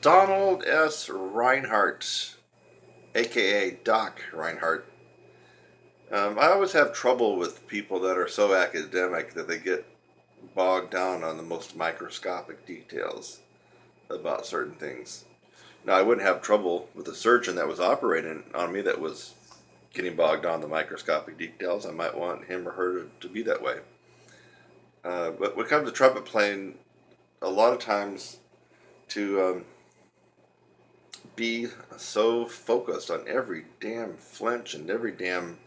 Donald S. Reinhardt, aka Doc Reinhardt. I always have trouble with people that are so academic that they get bogged down on the most microscopic details about certain things. Now, I wouldn't have trouble with a surgeon that was operating on me that was getting bogged down the microscopic details. I might want him or her to be that way. But when it comes to trumpet playing, a lot of times to be so focused on every damn flinch and every damn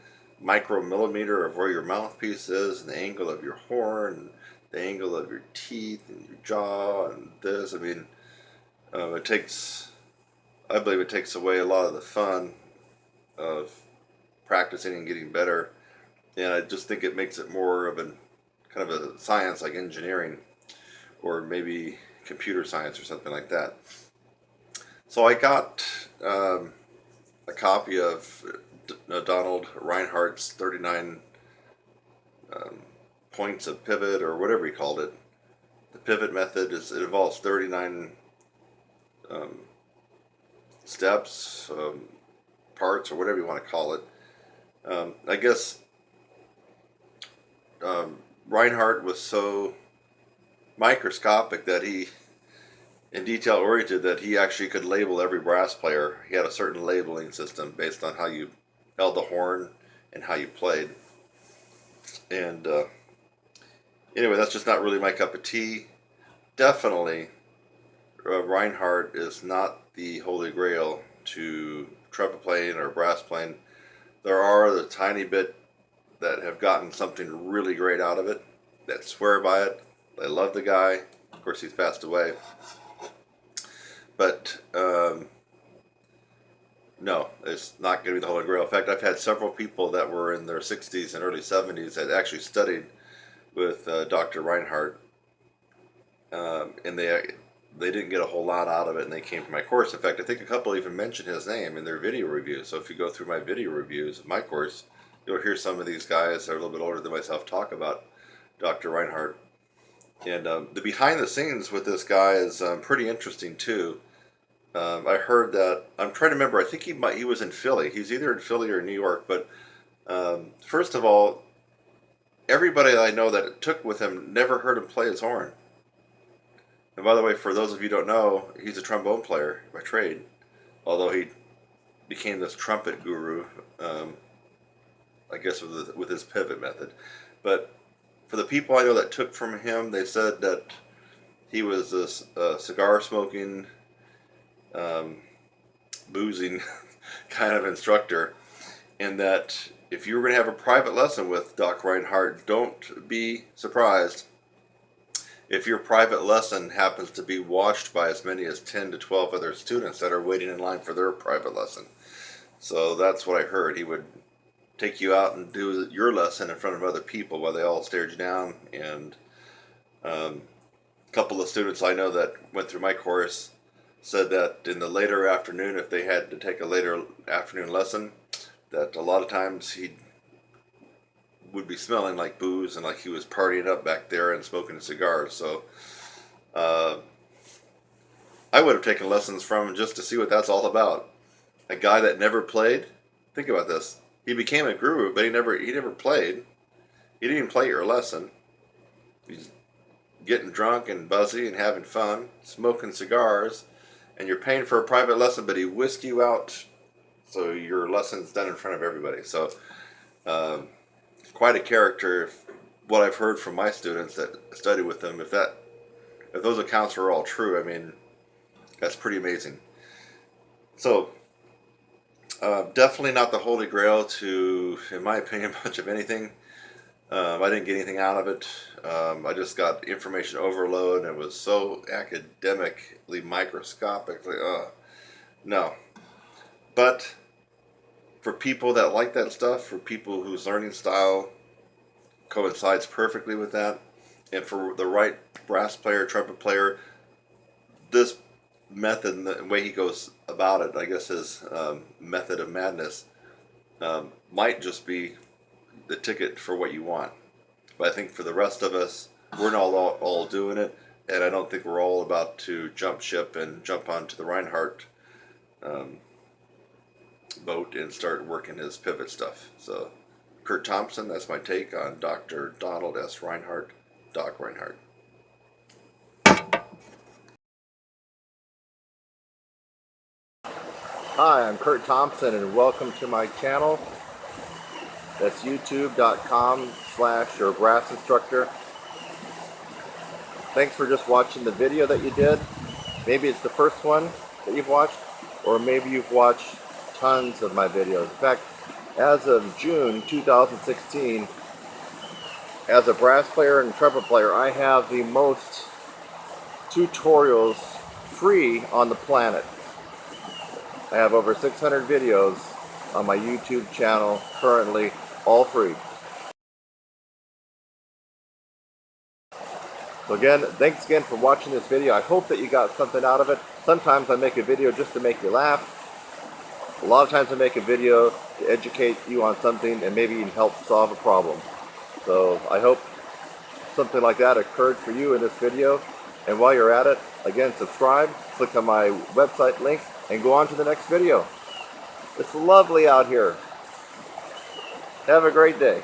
micromillimeter of where your mouthpiece is and the angle of your horn and the angle of your teeth and your jaw and this. I mean, it takes, I believe it takes away a lot of the fun of practicing and getting better. And I just think it makes it more of a kind of a science like engineering or maybe computer science or something like that. So I got a copy of Donald Reinhardt's 39 um, points of pivot or whatever he called it. The pivot method it involves 39 um, steps, parts, or whatever you want to call it. I guess Reinhardt was so microscopic that and detail oriented that he actually could label every brass player. He had a certain labeling system based on how you held the horn and how you played. And anyway, that's just not really my cup of tea. Definitely, Reinhardt is not the Holy Grail to trumpet playing or brass playing. There are the tiny bit that have gotten something really great out of it, that swear by it. They love the guy. Of course, he's passed away. But no, it's not going to be the Holy Grail. In fact, I've had several people that were in their 60s and early 70s that actually studied with Dr. Reinhardt, and they didn't get a whole lot out of it, and they came to my course. In fact, I think a couple even mentioned his name in their video reviews. So if you go through my video reviews of my course, you'll hear some of these guys that are a little bit older than myself talk about Dr. Reinhardt. And the behind the scenes with this guy is pretty interesting too. I heard that, I'm trying to remember, I think he was in Philly. He's either in Philly or New York. But first of all, everybody that I know that took with him never heard him play his horn. And by the way, for those of you who don't know, he's a trombone player by trade, although he became this trumpet guru, I guess with his pivot method. But for the people I know that took from him, they said that he was a cigar smoking, boozing kind of instructor, and that if you were going to have a private lesson with Doc Reinhardt, don't be surprised if your private lesson happens to be watched by as many as 10 to 12 other students that are waiting in line for their private lesson. So that's what I heard. He would take you out and do your lesson in front of other people while they all stared you down. And a couple of students I know that went through my course said that in the later afternoon, if they had to take a later afternoon lesson, that a lot of times he would be smelling like booze and like he was partying up back there and smoking cigars. So I would have taken lessons from him just to see what that's all about. A guy that never played. Think about this. He became a guru, but he never played. He didn't even play your lesson. He's getting drunk and buzzy and having fun, smoking cigars, and you're paying for a private lesson, but he whisked you out so your lesson's done in front of everybody. So quite a character. What I've heard from my students that study with him, if those accounts are all true, I mean, that's pretty amazing. So definitely not the Holy Grail to, in my opinion, much of anything. I didn't get anything out of it. I just got information overload, and it was so academically microscopic. No. But for people that like that stuff, for people whose learning style coincides perfectly with that, and for the right brass player, trumpet player, this method and the way he goes about it, I guess his method of madness, might just be the ticket for what you want. But I think for the rest of us, we're not all doing it. and I don't think we're all about to jump ship and jump onto the Reinhardt boat and start working his pivot stuff. So, Kurt Thompson, that's my take on Dr. Donald S. Reinhardt, Doc Reinhardt. Hi, I'm Kurt Thompson and welcome to my channel. That's youtube.com/your brass instructor. Thanks for just watching the video that you did. Maybe it's the first one that you've watched, or maybe you've watched tons of my videos. In fact, as of June 2016, as a brass player and trumpet player, I have the most tutorials free on the planet. I have over 600 videos on my YouTube channel currently, all free. So again, thanks again for watching this video. I hope that you got something out of it. Sometimes I make a video just to make you laugh. A lot of times I make a video to educate you on something and maybe even help solve a problem. So I hope something like that occurred for you in this video. And while you're at it, again, subscribe, click on my website link, and go on to the next video. It's lovely out here. Have a great day.